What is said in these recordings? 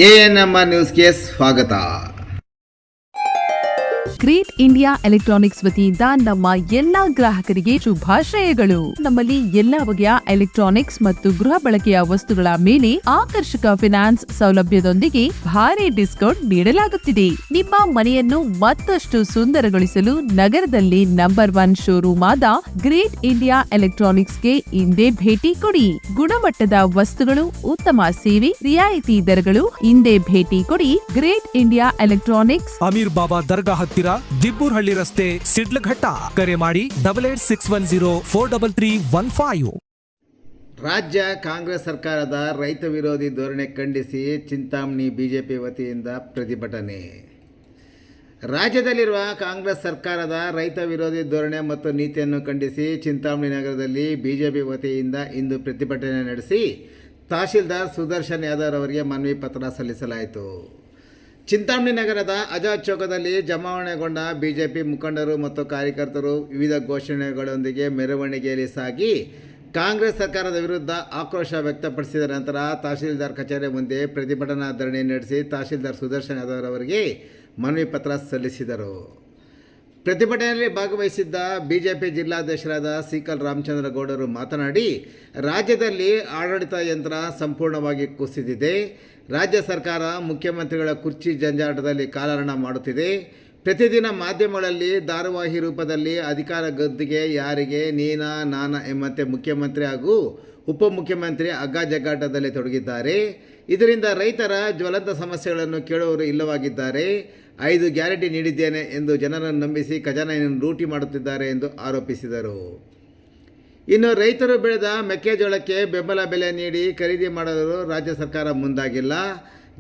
ANMR ನ್ಯೂಸ್ಗೆ ಸ್ವಾಗತ. Great India electronics ವತಿಯಿಂದ ನಮ್ಮ ಎಲ್ಲಾ ಗ್ರಾಹಕರಿಗೆ ಶುಭಾಶಯಗಳು. ನಮ್ಮಲ್ಲಿ ಎಲ್ಲಾ ಬಗೆಯ ಎಲೆಕ್ಟ್ರಾನಿಕ್ಸ್ ಮತ್ತು ಗೃಹ ಬಳಕೆಯ ವಸ್ತುಗಳ ಮೇಲೆ ಆಕರ್ಷಕ ಫಿನಾನ್ಸ್ ಸೌಲಭ್ಯದೊಂದಿಗೆ ಭಾರಿ ಡಿಸ್ಕೌಂಟ್ ನೀಡಲಾಗುತ್ತಿದೆ. ನಿಮ್ಮ ಮನೆಯನ್ನು ಮತ್ತಷ್ಟು ಸುಂದರಗೊಳಿಸಲು ನಗರದಲ್ಲಿ ನಂಬರ್ 1 ಶೋರೂಮ್ ಆದ ಗ್ರೇಟ್ ಇಂಡಿಯಾ ಎಲೆಕ್ಟ್ರಾನಿಕ್ಸ್ಗೆ ಇಂದೇ ಭೇಟಿ ಕೊಡಿ. ಗುಣಮಟ್ಟದ ವಸ್ತುಗಳು, ಉತ್ತಮ ಸೇವೆ, ರಿಯಾಯಿತಿ ದರಗಳು. ಇಂದೇ ಭೇಟಿ ಕೊಡಿ. ಗ್ರೇಟ್ ಇಂಡಿಯಾ ಎಲೆಕ್ಟ್ರಾನಿಕ್ಸ್, ಅಮೀರ್ ಬಾಬಾ ದರ್ಗಾ ಹತ್ತಿರ, ದಿಬ್ಬೂರ್ಹಳ್ಳಿ ರಸ್ತೆ, ಸಿಡ್ಲಘಟ್ಟ. ಕರೆ ಮಾಡಿ 8861043315. ರಾಜ್ಯ ಕಾಂಗ್ರೆಸ್ ಸರ್ಕಾರದ ರೈತ ವಿರೋಧಿ ಧೋರಣೆ ಖಂಡಿಸಿ ಚಿಂತಾಮಣಿ ಬಿಜೆಪಿ ವತಿಯಿಂದ ಪ್ರತಿಭಟನೆ. ರಾಜ್ಯದಲ್ಲಿರುವ ಕಾಂಗ್ರೆಸ್ ಸರ್ಕಾರದ ರೈತ ವಿರೋಧಿ ಧೋರಣೆ ಮತ್ತು ನೀತಿಯನ್ನು ಖಂಡಿಸಿ ಚಿಂತಾಮಣಿ ನಗರದಲ್ಲಿ ಬಿಜೆಪಿ ವತಿಯಿಂದ ಇಂದು ಪ್ರತಿಭಟನೆ ನಡೆಸಿ ತಹಶೀಲ್ದಾರ್ ಸುದರ್ಶನ್ ಯಾದವ್ ಅವರಿಗೆ ಮನವಿ ಪತ್ರ ಸಲ್ಲಿಸಲಾಯಿತು. ಚಿಂತಾಮಣಿ ನಗರದ ಆಜಾದ್ ಚೌಕದಲ್ಲಿ ಜಮಾವಣೆಗೊಂಡ ಬಿಜೆಪಿ ಮುಖಂಡರು ಮತ್ತು ಕಾರ್ಯಕರ್ತರು ವಿವಿಧ ಘೋಷಣೆಗಳೊಂದಿಗೆ ಮೆರವಣಿಗೆಯಲ್ಲಿ ಸಾಗಿ ಕಾಂಗ್ರೆಸ್ ಸರ್ಕಾರದ ವಿರುದ್ಧ ಆಕ್ರೋಶ ವ್ಯಕ್ತಪಡಿಸಿದ ನಂತರ ತಹಶೀಲ್ದಾರ್ ಕಚೇರಿ ಮುಂದೆ ಪ್ರತಿಭಟನಾ ಧರಣಿ ನಡೆಸಿ ತಹಶೀಲ್ದಾರ್ ಸುದರ್ಶನ್ ಯಾದವ್ ಅವರಿಗೆ ಮನವಿ ಪತ್ರ ಸಲ್ಲಿಸಿದರು. ಪ್ರತಿಭಟನೆಯಲ್ಲಿ ಭಾಗವಹಿಸಿದ್ದ ಬಿಜೆಪಿ ಜಿಲ್ಲಾಧ್ಯಕ್ಷರಾದ ಸಿಕಲ್ ರಾಮಚಂದ್ರ ಗೌಡರು ಮಾತನಾಡಿ, ರಾಜ್ಯದಲ್ಲಿ ಆಡಳಿತ ಯಂತ್ರ ಸಂಪೂರ್ಣವಾಗಿ ಕುಸಿದಿದೆ. ರಾಜ್ಯ ಸರ್ಕಾರ ಮುಖ್ಯಮಂತ್ರಿಗಳ ಕುರ್ಚಿ ಜಂಜಾಟದಲ್ಲಿ ಕಾಲಹರಣ ಮಾಡುತ್ತಿದೆ. ಪ್ರತಿದಿನ ಮಾಧ್ಯಮಗಳಲ್ಲಿ ಧಾರಾವಾಹಿ ರೂಪದಲ್ಲಿ ಅಧಿಕಾರ ಗದ್ದುಗೆ ಯಾರಿಗೆ ನೀನಾ ನಾನಾ ಎಂಬಂತೆ ಮುಖ್ಯಮಂತ್ರಿ ಹಾಗೂ ಉಪಮುಖ್ಯಮಂತ್ರಿ ಅಗ್ಗಜಗ್ಗಾಟದಲ್ಲಿ ತೊಡಗಿದ್ದಾರೆ. ಇದರಿಂದ ರೈತರ ಜ್ವಲಂತ ಸಮಸ್ಯೆಗಳನ್ನು ಕೇಳುವವರು ಇಲ್ಲವಾಗಿದ್ದಾರೆ. 5 ಗ್ಯಾರಂಟಿ ನೀಡಿದ್ದೇನೆ ಎಂದು ಜನರನ್ನು ನಂಬಿಸಿ ಖಜಾನೆಯನ್ನು ಲೂಟಿ ಮಾಡುತ್ತಿದ್ದಾರೆ ಎಂದು ಆರೋಪಿಸಿದರು. ಇನ್ನು ರೈತರು ಬೆಳೆದ ಮೆಕ್ಕೆಜೋಳಕ್ಕೆ ಬೆಂಬಲ ಬೆಲೆ ನೀಡಿ ಖರೀದಿ ಮಾಡಲು ರಾಜ್ಯ ಸರ್ಕಾರ ಮುಂದಾಗಿಲ್ಲ.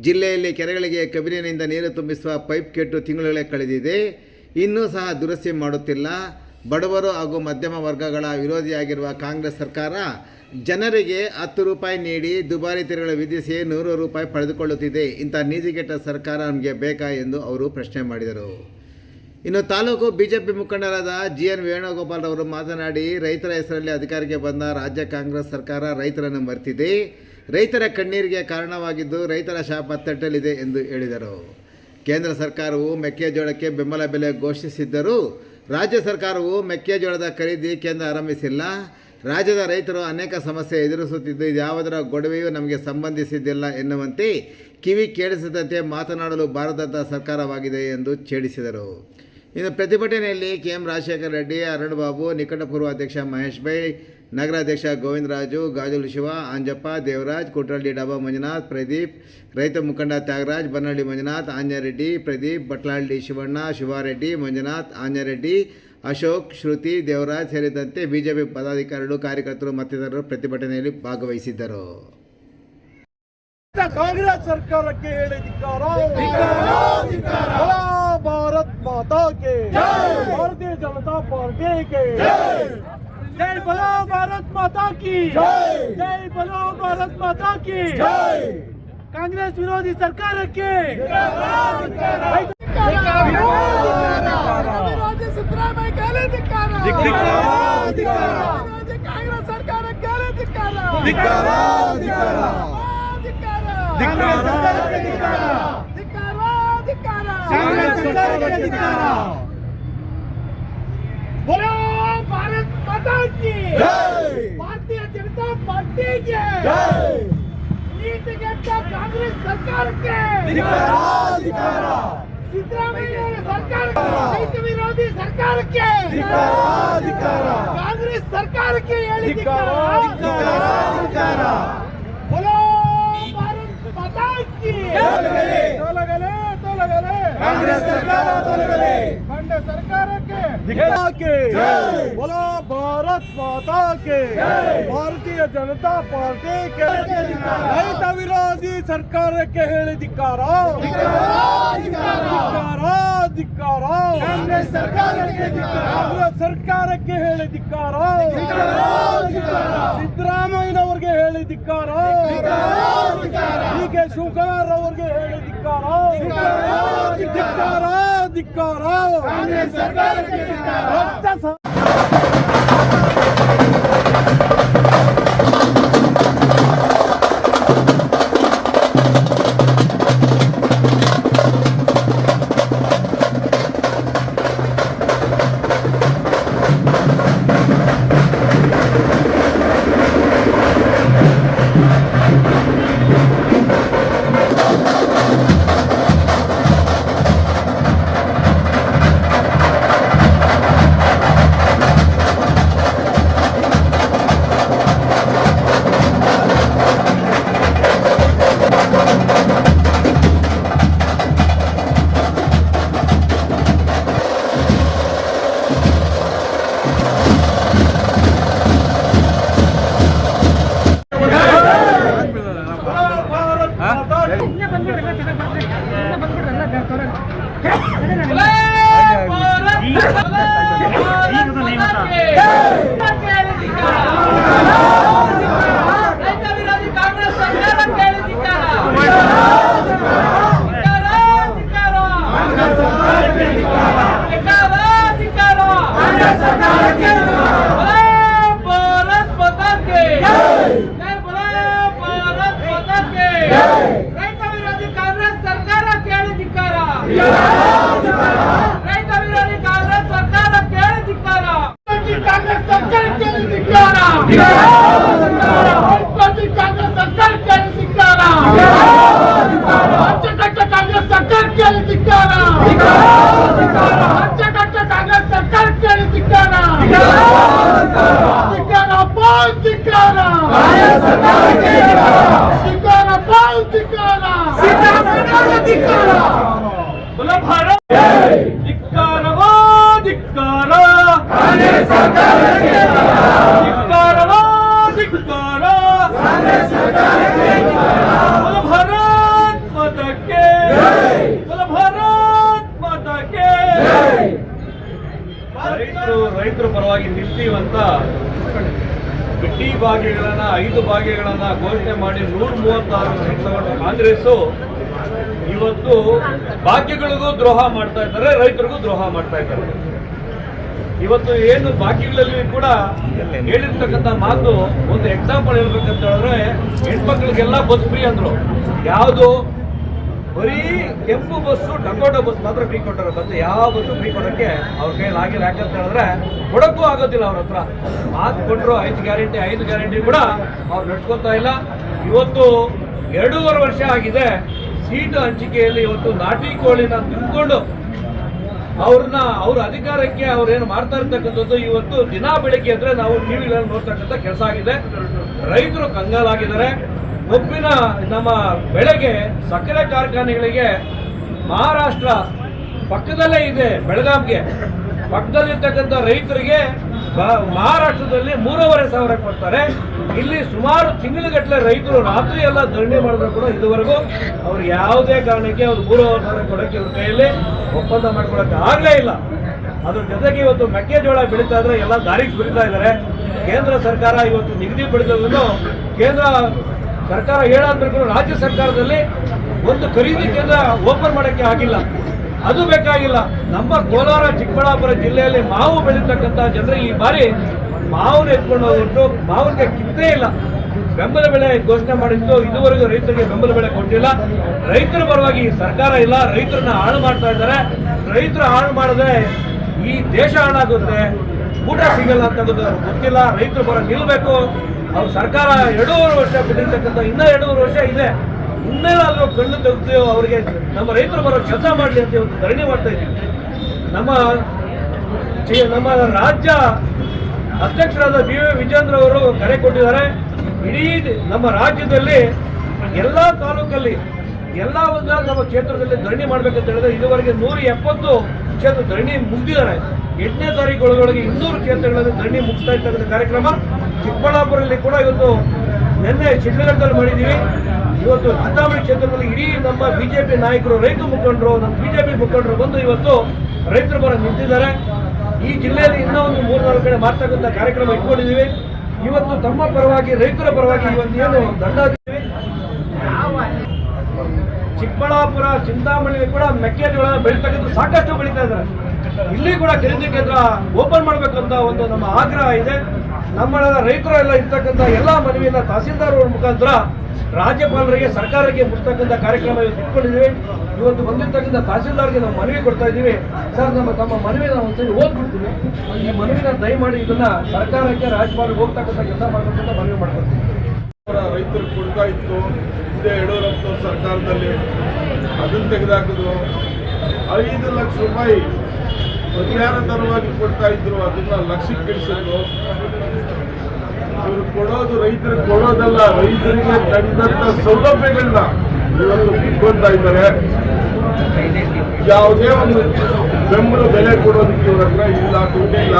ಜಿಲ್ಲೆಯಲ್ಲಿ ಕೆರೆಗಳಿಗೆ ಕಬಿನಿನಿಂದ ನೀರು ತುಂಬಿಸುವ ಪೈಪ್ ಕೆಟ್ಟು ತಿಂಗಳುಗಳೇ ಕಳೆದಿದೆ. ಇನ್ನೂ ಸಹ ದುರಸ್ತಿ ಮಾಡುತ್ತಿಲ್ಲ. ಬಡವರು ಹಾಗೂ ಮಧ್ಯಮ ವರ್ಗಗಳ ವಿರೋಧಿಯಾಗಿರುವ ಕಾಂಗ್ರೆಸ್ ಸರ್ಕಾರ ಜನರಿಗೆ 10 ರೂಪಾಯಿ ನೀಡಿ ದುಬಾರಿ ತೆರಿಗೆಗಳು ವಿಧಿಸಿ 100 ರೂಪಾಯಿ ಪಡೆದುಕೊಳ್ಳುತ್ತಿದೆ. ಇಂಥ ನೀತಿಗೆಟ್ಟ ಸರ್ಕಾರ ನಮಗೆ ಬೇಕಾ ಎಂದು ಅವರು ಪ್ರಶ್ನೆ ಮಾಡಿದರು. ಇನ್ನು ತಾಲೂಕು ಬಿಜೆಪಿ ಮುಖಂಡರಾದ GN ವೇಣುಗೋಪಾಲ್ ಅವರು ಮಾತನಾಡಿ, ರೈತರ ಹೆಸರಲ್ಲಿ ಅಧಿಕಾರಕ್ಕೆ ಬಂದ ರಾಜ್ಯ ಕಾಂಗ್ರೆಸ್ ಸರ್ಕಾರ ರೈತರನ್ನು ಮರೆತಿದೆ. ರೈತರ ಕಣ್ಣೀರಿಗೆ ಕಾರಣವಾಗಿದ್ದು ರೈತರ ಶಾಪ ತಟ್ಟಲಿದೆ ಎಂದು ಹೇಳಿದರು. ಕೇಂದ್ರ ಸರ್ಕಾರವು ಮೆಕ್ಕೆಜೋಳಕ್ಕೆ ಬೆಂಬಲ ಬೆಲೆ ಘೋಷಿಸಿದ್ದರೂ ರಾಜ್ಯ ಸರ್ಕಾರವು ಮೆಕ್ಕೆಜೋಳದ ಖರೀದಿ ಕೇಂದ್ರ ಆರಂಭಿಸಿಲ್ಲ. ರಾಜ್ಯದ ರೈತರು ಅನೇಕ ಸಮಸ್ಯೆ ಎದುರಿಸುತ್ತಿದ್ದು ಇದ್ಯಾವುದರ ಗೊಡವೆಯೂ ನಮಗೆ ಸಂಬಂಧಿಸಿದ್ದಿಲ್ಲ ಎನ್ನುವಂತೆ ಕಿವಿ ಕೇಳಿಸದಂತೆ ಮಾತನಾಡಲು ಬಾರದಂಥ ಸರ್ಕಾರವಾಗಿದೆ ಎಂದು ಛೇಡಿಸಿದರು. ಇನ್ನು ಪ್ರತಿಭಟನೆಯಲ್ಲಿ KM ರಾಜಶೇಖರ ರೆಡ್ಡಿ, ಅರುಣ್ ಬಾಬು, ನಿಕಟಪೂರ್ವ ಅಧ್ಯಕ್ಷ ಮಹೇಶ್ ಬೈ, ನಗರಾಧ್ಯಕ್ಷ ಗೋವಿಂದರಾಜು, ಗಾಜುಲು ಶಿವ, ಅಂಜಪ್ಪ, ದೇವರಾಜ್, ಕುಟ್ರಳ್ಳಿ ಡಾಬಾ ಮಂಜುನಾಥ್, ಪ್ರದೀಪ್, ರೈತ ಮುಖಂಡ ತ್ಯಾಗರಾಜ್, ಬನ್ನಳ್ಳಿ ಮಂಜುನಾಥ್, ಆಂಜರೆಡ್ಡಿ, ಪ್ರದೀಪ್, ಬಟ್ಲಹಳ್ಳಿ ಶಿವಣ್ಣ, ಶಿವಾರೆಡ್ಡಿ, ಮಂಜುನಾಥ್, ಆಂಜರೆಡ್ಡಿ, ಅಶೋಕ್, ಶ್ರುತಿ, ದೇವರಾಜ್ ಸೇರಿದಂತೆ ಬಿಜೆಪಿ ಪದಾಧಿಕಾರಿಗಳು, ಕಾರ್ಯಕರ್ತರು ಮತ್ತಿತರರು ಪ್ರತಿಭಟನೆಯಲ್ಲಿ ಭಾಗವಹಿಸಿದ್ದರು. ಕಾಂಗ್ರೆಸ್ ಸರ್ಕಾರಕ್ಕೆ ಹೇಳಿ ಧಿಕ್ಕಾರ. ಭಾರತ್ ಮಾತಾ ಕೆ ಭಾರತೀಯ ಜನತಾ ಪಾರ್ಟಿ ಕೆ ಜೈ ಬಲೋ ಭಾರತ್ ಮಾತಾ ಕಿ ಜೈ ಬಲೋ ಭಾರತ್ ಮಾತಾ ಕಿ ಕಾಂಗ್ರೆಸ್ ವಿರೋಧಿ ಸರ್ಕಾರಕ್ಕೆ ಸಿದ್ದರಾಮಯ್ಯ ಕಾಂಗ್ರೆಸ್ ಸರ್ಕಾರಕ್ಕೆ ಧಿಕ್ಕಾರ. बोलो भारत माता की भारतीय जनता पार्टी के नीतिगत कांग्रेस सरकार के सिद्धरामಯ್ಯ सरकार रैत विरोधी सरकार के कांग्रेस सरकार के बोलो भारत माता की ಕಾಂಗ್ರೆಸ್ ಸರ್ಕಾರ ಕಾಂಗ್ರೆಸ್ ಸರ್ಕಾರಕ್ಕೆ बोलो भारत माता के ಭಾರತೀಯ ಜನತಾ ಪಾರ್ಟಿ ಕೆ ರೈತ ವಿರೋಧಿ ಸರ್ಕಾರಕ್ಕೆ ಹೇಳಿ ಧಿಕ್ಕಾರ. ಕಾಂಗ್ರೆಸ್ ಸರ್ಕಾರಕ್ಕೆ ಹೇಳಿ ಧಿಕ್ಕಾರ. ಸಿದ್ದರಾಮಯ್ಯನವರಿಗೆ ಹೇಳಿ ಧಿಕ್ಕಾರ. DK ಶಿವಕುಮಾರ್ ಅವರಿಗೆ ಹೇಳಿ ಧಿಕ್ಕಾರ. ಕಾಂಗ್ರೆಸ್ ಸರ್ಕಾರಕ್ಕೆ ರೈತ ವಿರೋಧಿ ಕಾಂಗ್ರೆಸ್ ಸರ್ಕಾರಕ್ಕೆ ಭಾರತ್ ಮಾತಾ ಕಿ ಜೈ, ಭಾರತ್ ಮಾತಾ ಕಿ ರೈತ ವಿರೋಧಿ ಕಾಂಗ್ರೆಸ್ ಸರ್ಕಾರ ಕೇಳಿದಿಕ್ಕಾರ, ರೈತ ವಿರೋಧಿ ಕಾಂಗ್ರೆಸ್ ಸರ್ಕಾರ ಕೇಳಿದಿಕ್ಕಾರ, ಕಾಂಗ್ರೆಸ್ ಸರ್ಕಾರ ಕೇಳಿದಿಕ್ಕಾರ, ಕಾಂಗ್ರೆಸ್ ಸರ್ಕಾರ ಕೇಳಿದಿಕ್ಕಾರ, ಅಚ್ಚಕಟ್ಟ ಕಾಂಗ್ರೆಸ್ ಸರ್ಕಾರ ಕೇಳಿದಿಕ್ಕಾರ, ಅಚ್ಚಕಟ್ಟ ಕಾಂಗ್ರೆಸ್ ಸರ್ಕಾರ ಕೇಳಿದಿಕ್ಕಾರ, ಧಿಕ್ಕಾರ, बोलो भारत धिक्कारवो धिक्कार, धिक्कारवो धिक्कार, बोलो भारत माता के, बोलो भारत माता के। ರೈತರ ಪರವಾಗಿ ನಿಲ್ತೀವಂತ ಬಿಟ್ಟಿ ಭಾಗ್ಯಗಳನ್ನ 5 ಭಾಗ್ಯಗಳನ್ನ ಘೋಷಣೆ ಮಾಡಿ 136 ಕಾಂಗ್ರೆಸ್ ಇವತ್ತು ಭಾಗ್ಯಗಳಿಗೂ ದ್ರೋಹ ಮಾಡ್ತಾ ಇದ್ದಾರೆ, ರೈತರಿಗೂ ದ್ರೋಹ ಮಾಡ್ತಾ ಇದ್ದಾರೆ. ಇವತ್ತು ಏನು ಭಾಗ್ಯಗಳಲ್ಲಿ ಕೂಡ ಹೇಳಿರ್ತಕ್ಕಂಥ ಮಾತು ಒಂದು ಎಕ್ಸಾಂಪಲ್ ಹೇಳ್ಬೇಕಂತ ಹೇಳಿದ್ರೆ, ಹೆಣ್ಮಕ್ಳಿಗೆಲ್ಲ ಬಸ್ ಫ್ರೀ ಅಂದ್ರು. ಯಾವುದು ಬರೀ ಕೆಂಪು ಬಸ್ಸು ಡಕೋಟಾ ಬಸ್ ಮಾತ್ರ ಫ್ರೀ ಕೊಟ್ಟಾರೆ, ಮತ್ತೆ ಯಾವ ಬಸ್ಸು ಫ್ರೀ ಕೊಡೋಕ್ಕೆ ಅವ್ರ ಕೈಯಲ್ಲಿ ಆಗಿಲ್ಲ. ಯಾಕಂತ ಹೇಳಿದ್ರೆ ಕೊಡಕ್ಕೂ ಆಗೋದಿಲ್ಲ. ಅವ್ರ ಹತ್ರ ಮಾತು ಕೊಟ್ಟರು 5 ಗ್ಯಾರಂಟಿ ಕೂಡ ಅವ್ರು ನಡ್ಸ್ಕೊತಾ ಇಲ್ಲ. ಇವತ್ತು 2.5 ವರ್ಷ ಆಗಿದೆ ಸೀಟು ಹಂಚಿಕೆಯಲ್ಲಿ. ಇವತ್ತು ನಾಟಿ ಕೋಳಿನ ತಿನ್ಕೊಂಡು ಅವ್ರ ಅಧಿಕಾರಕ್ಕೆ ಅವ್ರೇನು ಮಾಡ್ತಾ ಇರ್ತಕ್ಕಂಥದ್ದು ಇವತ್ತು ದಿನ ಬೆಳಿಗ್ಗೆ ಅಂದ್ರೆ ನಾವು ಟಿವಿಗಳಲ್ಲಿ ನೋಡ್ತಕ್ಕಂಥ ಕೆಲಸ ಆಗಿದೆ. ರೈತರು ಕಂಗಾಲಾಗಿದ್ದಾರೆ. ಕಬ್ಬಿನ ನಮ್ಮ ಬೆಳೆಗೆ ಸಕ್ಕರೆ ಕಾರ್ಖಾನೆಗಳಿಗೆ ಮಹಾರಾಷ್ಟ್ರ ಪಕ್ಕದಲ್ಲೇ ಇದೆ, ಬೆಳಗಾಂಗೆ ಪಕ್ಕದಲ್ಲಿರ್ತಕ್ಕಂಥ ರೈತರಿಗೆ ಮಹಾರಾಷ್ಟ್ರದಲ್ಲಿ 3,500 ಕೊಡ್ತಾರೆ. ಇಲ್ಲಿ ಸುಮಾರು ತಿಂಗಳುಗಟ್ಟಲೆ ರೈತರು ರಾತ್ರಿ ಎಲ್ಲ ಧರಣಿ ಮಾಡಿದ್ರು ಕೂಡ ಇದುವರೆಗೂ ಅವ್ರು ಯಾವುದೇ ಕಾರಣಕ್ಕೆ ಅವ್ರು 3,500 ಕೊಡೋಕ್ಕೆ ಅವ್ರ ಕೈಯಲ್ಲಿ ಒಪ್ಪಂದ ಮಾಡ್ಕೊಳಕ್ಕೆ ಆಗಲೇ ಇಲ್ಲ. ಅದ್ರ ಜೊತೆಗೆ ಇವತ್ತು ಮೆಕ್ಕೆಜೋಳ ಬೆಳೀತಾ ಇದ್ರೆ ಎಲ್ಲ ದಾರಿಗೆ ಬಿಡ್ತಾ ಇದ್ದಾರೆ. ಕೇಂದ್ರ ಸರ್ಕಾರ ಇವತ್ತು ನಿಗದಿ ಪಡೆದನ್ನು ಕೇಂದ್ರ ಸರ್ಕಾರ ಹೇಳಾದ್ರೂ ರಾಜ್ಯ ಸರ್ಕಾರದಲ್ಲಿ ಒಂದು ಖರೀದಿ ಕೇಂದ್ರ ಓಪನ್ ಮಾಡೋಕ್ಕೆ ಆಗಿಲ್ಲ. ಅದು ಬೇಕಾಗಿಲ್ಲ. ನಮ್ಮ ಕೋಲಾರ ಚಿಕ್ಕಬಳ್ಳಾಪುರ ಜಿಲ್ಲೆಯಲ್ಲಿ ಮಾವು ಬೆಳೀತಕ್ಕಂಥ ಜನರಿಗೆ ಈ ಬಾರಿ ಮಾವನ್ನ ಎತ್ಕೊಂಡು ಹೋಗ್ಬಿಟ್ಟು ಮಾವಿಗೆ ಕಿತ್ತೇ ಇಲ್ಲ. ಬೆಂಬಲ ಬೆಲೆ ಘೋಷಣೆ ಮಾಡಿದ್ದು ಇದುವರೆಗೂ ರೈತರಿಗೆ ಬೆಂಬಲ ಬೆಲೆ ಕೊಟ್ಟಿಲ್ಲ. ರೈತರ ಪರವಾಗಿ ಸರ್ಕಾರ ಇಲ್ಲ, ರೈತರನ್ನ ಹಾಳು ಮಾಡ್ತಾ ಇದ್ದಾರೆ. ರೈತರು ಹಾಳು ಮಾಡಿದ್ರೆ ಈ ದೇಶ ಹಾಳಾಗುತ್ತೆ, ಊಟ ಸಿಗಲ್ಲ ಅಂತ ಗೊತ್ತಿಲ್ಲ. ರೈತರು ಪರ ನಿಲ್ಲಬೇಕು. ಅವ್ರ ಸರ್ಕಾರ 2.5 ವರ್ಷ ಬಿಟ್ಟಿರ್ತಕ್ಕಂಥ ಇನ್ನೂ 2.5 ವರ್ಷ ಇದೆ. ಇನ್ನೇನಾದ್ರೂ ಕಣ್ಣು ತೆಗೆದು ಅವರಿಗೆ ನಮ್ಮ ರೈತರು ಬರೋ ಕೆಲಸ ಮಾಡಲಿ ಅಂತ ಇವತ್ತು ಧರಣಿ ಮಾಡ್ತಾ ಇದ್ದೀವಿ. ನಮ್ಮ ರಾಜ್ಯ ಅಧ್ಯಕ್ಷರಾದ BY ವಿಜೇಂದ್ರ ಅವರು ಕರೆ ಕೊಟ್ಟಿದ್ದಾರೆ. ಇಡೀ ನಮ್ಮ ರಾಜ್ಯದಲ್ಲಿ ಎಲ್ಲ ತಾಲೂಕಲ್ಲಿ ಎಲ್ಲ ನಮ್ಮ ಕ್ಷೇತ್ರದಲ್ಲಿ ಧರಣಿ ಮಾಡ್ಬೇಕಂತ ಹೇಳಿದ್ರೆ ಇದುವರೆಗೆ 170 ಕ್ಷೇತ್ರ ಧರಣಿ ಮುಗಿದಿದ್ದಾರೆ. 8ನೇ ತಾರೀಕು ಒಳಗೆ 200 ಕ್ಷೇತ್ರಗಳಲ್ಲಿ ಧರಣಿ ಮುಗಿಸ್ತಾ ಇರ್ತಕ್ಕಂಥ ಕಾರ್ಯಕ್ರಮ ಚಿಕ್ಕಬಳ್ಳಾಪುರದಲ್ಲಿ ಕೂಡ ಇವತ್ತು ನಿನ್ನೆ ಶಿಡ್ಲಘಟ್ಟದಲ್ಲಿ ಮಾಡಿದ್ದೀವಿ. ಇವತ್ತು ಚಿಂತಾಮಣಿ ಕ್ಷೇತ್ರದಲ್ಲಿ ಇಡೀ ನಮ್ಮ ಬಿಜೆಪಿ ನಾಯಕರು, ರೈತ ಮುಖಂಡರು, ನಮ್ಮ ಬಿಜೆಪಿ ಮುಖಂಡರು ಬಂದು ಇವತ್ತು ರೈತರ ಪರ ನಿಂತಿದ್ದಾರೆ. ಈ ಜಿಲ್ಲೆಯಲ್ಲಿ ಇನ್ನೂ ಒಂದು 3-4 ಕಡೆ ಮಾಡ್ತಕ್ಕಂಥ ಕಾರ್ಯಕ್ರಮ ಇಟ್ಕೊಂಡಿದ್ದೀವಿ. ಇವತ್ತು ತಮ್ಮ ಪರವಾಗಿ ರೈತರ ಪರವಾಗಿ ಇವತ್ತು ಏನು ದಂಡ ಹಾಕಿದ್ದೀವಿ. ಚಿಕ್ಕಬಳ್ಳಾಪುರ ಚಿಂತಾಮಣಿಯಲ್ಲಿ ಕೂಡ ಮೆಕ್ಕೆಜೋಳ ಬೆಳೀತಕ್ಕಂಥ ಸಾಕಷ್ಟು ಬೆಳೀತಾ ಇದ್ದಾರೆ. ಇಲ್ಲಿ ಕೂಡ ಖರೀದಿ ಕೇಂದ್ರ ಓಪನ್ ಮಾಡಬೇಕಂತ ಒಂದು ನಮ್ಮ ಆಗ್ರಹ ಇದೆ. ನಮ್ಮ ರೈತರು ಎಲ್ಲ ಇರ್ತಕ್ಕಂಥ ಎಲ್ಲ ಮನವಿಯನ್ನ ತಹಸೀಲ್ದಾರ್ ಅವ್ರ ಮುಖಾಂತರ ರಾಜ್ಯಪಾಲರಿಗೆ, ಸರ್ಕಾರಕ್ಕೆ ಮುಟ್ತಕ್ಕಂಥ ಕಾರ್ಯಕ್ರಮ ಇವತ್ತು ಇಟ್ಕೊಂಡಿದ್ದೀವಿ. ಇವತ್ತು ಬಂದಿರ್ತಕ್ಕಂಥ ತಹಸೀಲ್ದಾರ್ಗೆ ನಾವು ಮನವಿ ಕೊಡ್ತಾ ಇದ್ದೀವಿ. ಸರ್, ತಮ್ಮ ಮನವಿ ನಾವು ಒಂದ್ಸರಿ ಓದ್ಬಿಡ್ತೀವಿ. ಈ ಮನವಿನ ದಯಮಾಡಿ ಇದನ್ನ ಸರ್ಕಾರಕ್ಕೆ, ರಾಜ್ಯಪಾಲರಿಗೆ ಹೋಗ್ತಕ್ಕಂಥ ಕೆಲಸ ಮಾಡಬೇಕಂತ ಮನವಿ ಮಾಡ್ಕೊಡ್ತೀವಿ. ರೈತರು ಕೊಡ್ತಾ ಇತ್ತು ಇದೇ ಯಡಿಯೂರಪ್ಪ ಸರ್ಕಾರದಲ್ಲಿ, ಅದನ್ನು ತೆಗೆದುಹಾಕಿದ್ರು. 5 ಲಕ್ಷ ರೂಪಾಯಿ ಪರಿಹಾರ ದರವಾಗಿ ಕೊಡ್ತಾ ಇದ್ರು, ಅದನ್ನ ಲಕ್ಷಕ್ಕೆ ಇಳಿಸಿದ್ರು. ಇವರು ಕೊಡೋದು ರೈತರಿಗೆ ಕೊಡೋದಲ್ಲ, ರೈತರಿಗೆ ತಂದಂತ ಸೌಲಭ್ಯಗಳನ್ನ ಇವತ್ತು ಕಿತ್ಕೊಳ್ತಾ ಇದ್ದಾರೆ. ಯಾವುದೇ ಒಂದು ಬೆಂಬಲ ಬೆಲೆ ಕೊಡೋದಕ್ಕೆ ಇವ್ರ ಹತ್ರ ಇಲ್ಲ, ದುಡ್ಡಿಲ್ಲ.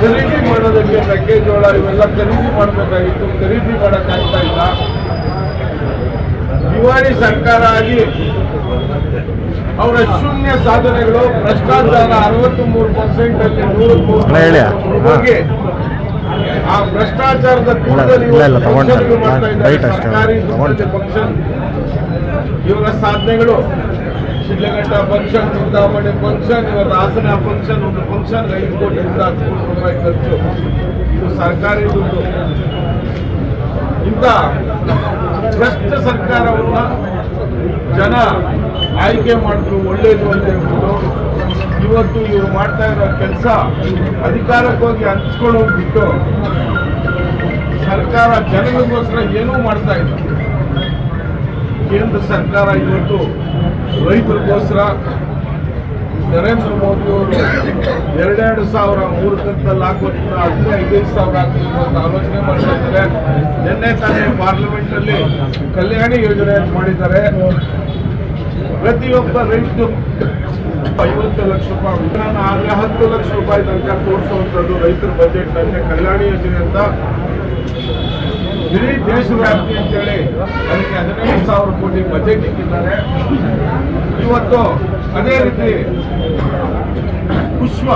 ಖರೀದಿ ಮಾಡೋದಕ್ಕೆ ಮೆಕ್ಕೆಜೋಳ ಇವೆಲ್ಲ ಖರೀದಿ ಮಾಡಬೇಕಾಗಿತ್ತು, ಖರೀದಿ ಮಾಡೋಕ್ಕಾಗ್ತಾ ಇಲ್ಲ. ದಿವಾಳಿ ಸರ್ಕಾರ ಆಗಿ ಅವರ ಶೂನ್ಯ ಸಾಧನೆಗಳು ಭ್ರಷ್ಟಾಚಾರ 63% ಅಲ್ಲಿ 103 ಹೋಗಿ ಆ ಭ್ರಷ್ಟಾಚಾರದ ಕೂಡದಲ್ಲಿ ಮಾಡ್ತಾ ಇದ್ದಾರೆ ಸರ್ಕಾರಿ ಫಂಕ್ಷನ್. ಇವರ ಸಾಧನೆಗಳು ಶಿಡ್ಲಘಟ್ಟ ಫಂಕ್ಷನ್, ಚಿಂತಾಮಣಿ ಫಂಕ್ಷನ್, ಇವರ ಹಾಸನ ಫಂಕ್ಷನ್, ಒಂದು ಫಂಕ್ಷನ್ 5 ಕೋಟಿಯಿಂದ 10 ಕೋಟಿ ರೂಪಾಯಿ ಖರ್ಚು. ಇದು ಸರ್ಕಾರಿ ದುಡ್ಡು. ಇಂಥ ಭ್ರಷ್ಟ ಸರ್ಕಾರವನ್ನ ಜನ ಆಯ್ಕೆ ಮಾಡಿದ್ರು ಒಳ್ಳೇದು ಅಂತ ಹೇಳ್ಬಿಟ್ಟು ಇವತ್ತು ಇವರು ಮಾಡ್ತಾ ಇರೋ ಕೆಲಸ ಅಧಿಕಾರಕ್ಕೆ ಹೋಗಿ ಹಂಚ್ಕೊಳ್ಳೋಗ್ಬಿಟ್ಟು ಸರ್ಕಾರ ಜನರಿಗೋಸ್ಕರ ಏನೂ ಮಾಡ್ತಾ ಇಲ್ಲ. ಕೇಂದ್ರ ಸರ್ಕಾರ ಇವತ್ತು ರೈತರಿಗೋಸ್ಕರ ನರೇಂದ್ರ ಮೋದಿ ಅವರು 2,000 3 ಕಂತಲ್ಲಿ ಹಾಕೋದ್ರಿಂದ 15,000 ಹಾಕಬೇಕು ಅಂತ ಆಲೋಚನೆ ಮಾಡ್ತಾ ಇದ್ದಾರೆ. ನಿನ್ನೆ ತಾನೇ ಪಾರ್ಲಿಮೆಂಟ್ ಅಲ್ಲಿ ಕಲ್ಯಾಣಿ ಯೋಜನೆ ಮಾಡಿದ್ದಾರೆ. ಪ್ರತಿಯೊಬ್ಬ ರೈತರು 50 ಲಕ್ಷ ರೂಪಾಯಿ, ಆಗಲೇ 10 ಲಕ್ಷ ರೂಪಾಯಿ ತನಕ ತೋರಿಸುವಂಥದ್ದು ರೈತರ ಬಜೆಟ್ ನಲ್ಲಿ ಕಲ್ಯಾಣಿ ಯೋಜನೆ ಅಂತ ಇಡೀ ದೇಶವ್ಯಾಪಿ ಅಂತೇಳಿ ಅದಕ್ಕೆ 15,000 ಕೋಟಿ ಬಜೆಟ್ ಇಟ್ಟಿದ್ದಾರೆ. ಇವತ್ತು ಅದೇ ರೀತಿ ಪುಷ್ಪ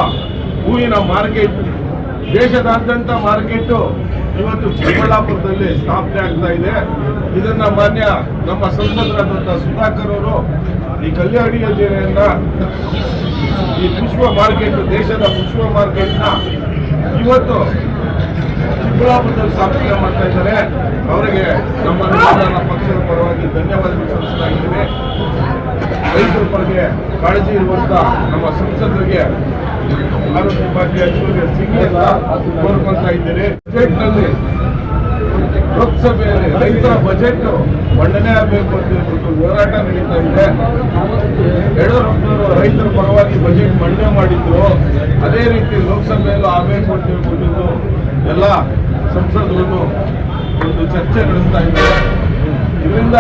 ಹೂವಿನ ಮಾರ್ಕೆಟ್, ದೇಶದಾದ್ಯಂತ ಮಾರ್ಕೆಟ್ ಇವತ್ತು ಚಿಕ್ಕಬಳ್ಳಾಪುರದಲ್ಲಿ ಸ್ಥಾಪನೆ ಆಗ್ತಾ ಇದೆ. ಇದನ್ನ ಮಾನ್ಯ ನಮ್ಮ ಸಂಸದರಾದಂಥ ಸುಧಾಕರ್ ಅವರು ಈ ಕಲ್ಯಾಣಿ ಯೋಜನೆಯನ್ನ ಈ ಪುಷ್ಪ ಮಾರ್ಕೆಟ್, ದೇಶದ ಪುಷ್ಪ ಮಾರ್ಕೆಟ್ನ ಇವತ್ತು ಚಿಕ್ಕಬಳ್ಳಾಪುರದಲ್ಲಿ ಸ್ಥಾಪನೆ ಮಾಡ್ತಾ ಇದ್ದಾರೆ. ಅವರಿಗೆ ನಮ್ಮ ಪಕ್ಷದ ಪರವಾಗಿ ಧನ್ಯವಾದಗಳು ಸಲ್ಲಿಸ್ತಾ ಇದ್ದೇವೆ. ರೈತರ ಬಗ್ಗೆ ಕಾಳಜಿ ಇರುವಂತ ನಮ್ಮ ಸಂಸದರಿಗೆ ಆರೋಗ್ಯ ಭಾಗ್ಯ ಸಿಗಲಿ ಅಂತ ಕೋರ್ಕೊಳ್ತಾ ಇದ್ದೇನೆ. ಬಜೆಟ್ನಲ್ಲಿ ಲೋಕಸಭೆಯಲ್ಲಿ ರೈತರ ಬಜೆಟ್ ಮಂಡನೆ ಆಗಬೇಕು ಅಂತ ಹೇಳ್ಬಿಟ್ಟು ಹೋರಾಟ ನಡೀತಾ ಇದೆ. ಯಡಿಯೂರಪ್ಪನವರು ರೈತರ ಪರವಾಗಿ ಬಜೆಟ್ ಮಂಡನೆ ಮಾಡಿದ್ರು. ಅದೇ ರೀತಿ ಲೋಕಸಭೆಯಲ್ಲೂ ಆಗಬೇಕು ಅಂತ ಹೇಳ್ಬಿಟ್ಟು ಎಲ್ಲ ಸಂಸದರು ಒಂದು ಚರ್ಚೆ ನಡೆಸ್ತಾ ಇದ್ದಾರೆ. ಇದರಿಂದ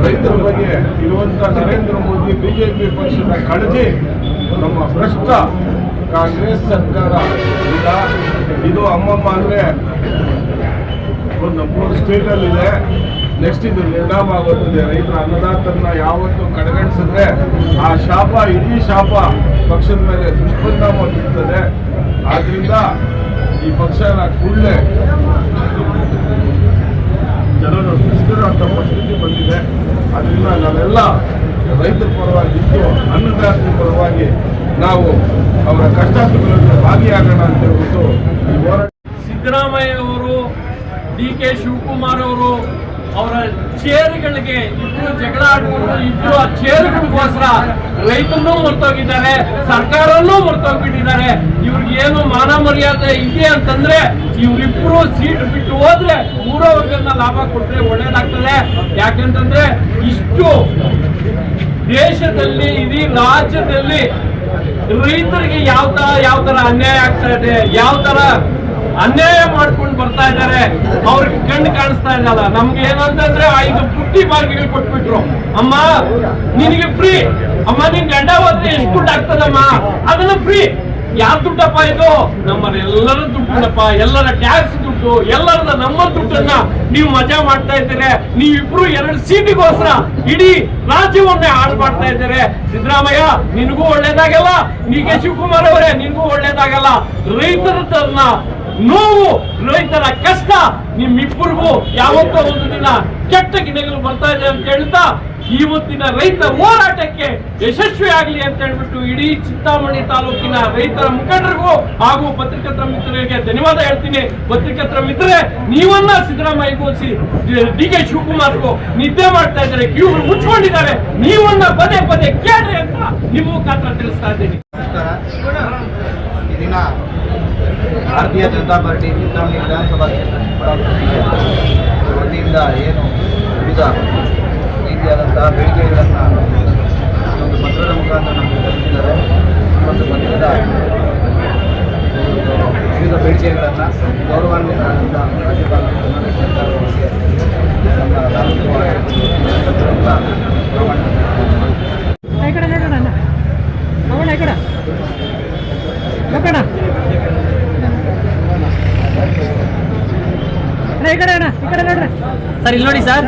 ರೈತರ ಬಗ್ಗೆ ಇರುವಂತ ನರೇಂದ್ರ ಮೋದಿ ಬಿಜೆಪಿ ಪಕ್ಷದ ಕಾಳಜಿ ನಮ್ಮ ಭ್ರಷ್ಟ ಕಾಂಗ್ರೆಸ್ ಸರ್ಕಾರ ಇಲ್ಲ. ಇದು ಅಮ್ಮಮ್ಮ ಅಂದ್ರೆ ಒಂದು 3 ಸ್ಟೇಟಲ್ಲಿ ಇದೆ. ನೆಕ್ಸ್ಟ್ ಇದು ನಿರ್ನಾಮ ಆಗುತ್ತದೆ. ರೈತರ ಅನ್ನದಾತರನ್ನ ಯಾವತ್ತೂ ಕಡೆಗಣಿಸಿದ್ರೆ ಆ ಶಾಪ, ಇಡೀ ಶಾಪ ಪಕ್ಷದ ಮೇಲೆ ದುಷ್ಪರಿಣಾಮ ಬೀಳ್ತದೆ. ಆದ್ರಿಂದ ಈ ಪಕ್ಷನ ಕೂಡಲೇ ಜನರು ಬಿಸಿರುವಂತ ಪರಿಸ್ಥಿತಿ ಬಂದಿದೆ. ಅದರಿಂದ ನಾವೆಲ್ಲ ರೈತರ ಪರವಾಗಿ ಇದ್ದು ಅನ್ನದಾತರ ಪರವಾಗಿ ನಾವು ಅವರ ಕಷ್ಟ ಸುಖಗಳಲ್ಲಿ ಭಾಗಿಯಾಗೋಣ ಅಂತ ಹೇಳ್ಬಿಟ್ಟು ಈ ಹೋರಾಟ. ಸಿದ್ದರಾಮಯ್ಯ ಅವರು, DK ಶಿವಕುಮಾರ್ ಅವರು ಅವರ ಚೇರುಗಳಿಗೆ ಇಬ್ಬರು ಜಗಳ ಆಡ್ಕೊಂಡು ಇಬ್ಬರು ಆ ಚೇರುಗಳಿಗೋಸ್ಕರ ರೈತರನ್ನೂ ಮರ್ತೋಗಿದ್ದಾರೆ, ಸರ್ಕಾರನ್ನೂ ಮರ್ತೋಗ್ಬಿಟ್ಟಿದ್ದಾರೆ. ಇವ್ರಿಗೆ ಏನು ಮಾನ ಮರ್ಯಾದೆ ಇದೆ ಅಂತಂದ್ರೆ ಇವರಿಬ್ರು ಸೀಟ್ ಬಿಟ್ಟು ಹೋದ್ರೆ ಊರವರ್ಗನ್ನ ಲಾಭ ಕೊಟ್ರೆ ಒಳ್ಳೇದಾಗ್ತದೆ. ಯಾಕಂತಂದ್ರೆ ಇಷ್ಟು ದೇಶದಲ್ಲಿ, ಇಡೀ ರಾಜ್ಯದಲ್ಲಿ ರೈತರಿಗೆ ಯಾವ ತರ ಅನ್ಯಾಯ ಆಗ್ತಾ ಇದೆ, ಯಾವ ತರ ಅನ್ಯಾಯ ಮಾಡ್ಕೊಂಡು ಬರ್ತಾ ಇದ್ದಾರೆ, ಅವ್ರಿಗೆ ಕಣ್ಣು ಕಾಣಿಸ್ತಾ ಇದ್ದಲ್ಲ. ನಮ್ಗೆ ಏನಂತಂದ್ರೆ 5 ಪುಟ್ಟಿ ಬಾಗಿಲು ಕೊಟ್ಬಿಟ್ರು. ಅಮ್ಮ ನಿನಗೆ ಫ್ರೀ, ಅಮ್ಮ ನಿನ್ ಗಂಡ ಹೋದ್ರೆ ಎಷ್ಟು ದುಡ್ಡು ಆಗ್ತದಮ್ಮ, ಅದನ್ನ ಫ್ರೀ. ಯಾರ ದುಡ್ಡಪ್ಪ ಇದು? ನಮ್ಮನ್ನೆಲ್ಲರ ದುಡ್ಡಪ್ಪ, ಎಲ್ಲರ ಟ್ಯಾಕ್ಸ್ ದುಡ್ಡು, ಎಲ್ಲರದ ನಮ್ಮ ದುಡ್ಡನ್ನ ನೀವು ಮಜಾ ಮಾಡ್ತಾ ಇದ್ದೀರಿ. ನೀವಿಬ್ರು 2 ಸೀಟಿಗೋಸ್ಕರ ಇಡೀ ರಾಜ್ಯವನ್ನೇ ಹಾಳು ಮಾಡ್ತಾ ಇದ್ದೀರಿ. ಸಿದ್ದರಾಮಯ್ಯ ನಿನಗೂ ಒಳ್ಳೇದಾಗಲ್ಲ, DK ಶಿವಕುಮಾರ್ ಅವರೇ ನಿನಗೂ ಒಳ್ಳೇದಾಗಲ್ಲ. ರೈತರನ್ನ ನೋವು, ರೈತರ ಕಷ್ಟ ನಿಮ್ಮಿಬ್ಬರಿಗೂ ಯಾವತ್ತೋ ಒಂದು ದಿನ ಕೆಟ್ಟ ಗಿಡಗಳು ಬರ್ತಾ ಇದೆ ಅಂತ ಹೇಳ್ತಾ ಇವತ್ತಿನ ರೈತ ಹೋರಾಟಕ್ಕೆ ಯಶಸ್ವಿ ಆಗಲಿ ಅಂತ ಹೇಳ್ಬಿಟ್ಟು ಇಡೀ ಚಿಂತಾಮಣಿ ತಾಲೂಕಿನ ರೈತರ ಮುಖಂಡರಿಗೂ ಹಾಗೂ ಪತ್ರಕರ್ತರ ಮಿತ್ರರಿಗೆ ಧನ್ಯವಾದ ಹೇಳ್ತೀನಿ. ಪತ್ರಕರ್ತರ ಮಿತ್ರರೇ, ನೀವನ್ನ ಸಿದ್ದರಾಮಯ್ಯಗೂ DK ಶಿವಕುಮಾರ್ಗೂ ನಿದ್ದೆ ಮಾಡ್ತಾ ಇದ್ದಾರೆ, ಕಿವಿಗಳು ಮುಚ್ಕೊಂಡಿದ್ದಾರೆ. ನೀವನ್ನ ಪದೇ ಪದೇ ಕೇಳ್ರಿ ಅಂತ ನಿಮ್ಮ ಮುಖಾಂತರ ತಿಳಿಸ್ತಾ ಇದ್ದೀನಿ. ಈ ದಿನ ಭಾರತೀಯ ಜನತಾ ಪಾರ್ಟಿ ಚಿಂತಾಮಣಿ ವಿಧಾನಸಭಾ ವತಿಯಿಂದ ಏನು ವಿವಿಧ ರೀತಿಯಾದಂತಹ ಬೇಡಿಕೆಗಳನ್ನು ಒಂದು ಪತ್ರದ ಮುಖಾಂತರ ನಮಗೆ ತಿಳಿಸಿದ್ದಾರೆ. ಮತ್ತು ಪತ್ರದ ವಿವಿಧ ಬೇಡಿಕೆಗಳನ್ನು ಗೌರವಾನ್ವಿತರಾದಂಥ ರಾಜ್ಯಪಾಲರು ನಮ್ಮ ತಾಲೂಕು ಸರ್ ಇಲ್ಲಿ ನೋಡಿ ಸರ್,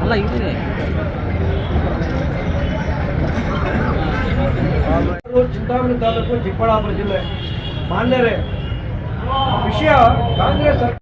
ಅಲ್ಲ ಇದೆ ಚಿಂತಾಮಣಿ ತಾಲೂಕು ಚಿಕ್ಕಬಳ್ಳಾಪುರ ಜಿಲ್ಲೆ ಮಾನ್ಯರೇ ವಿಷಯ ಕಾಂಗ್ರೆಸ್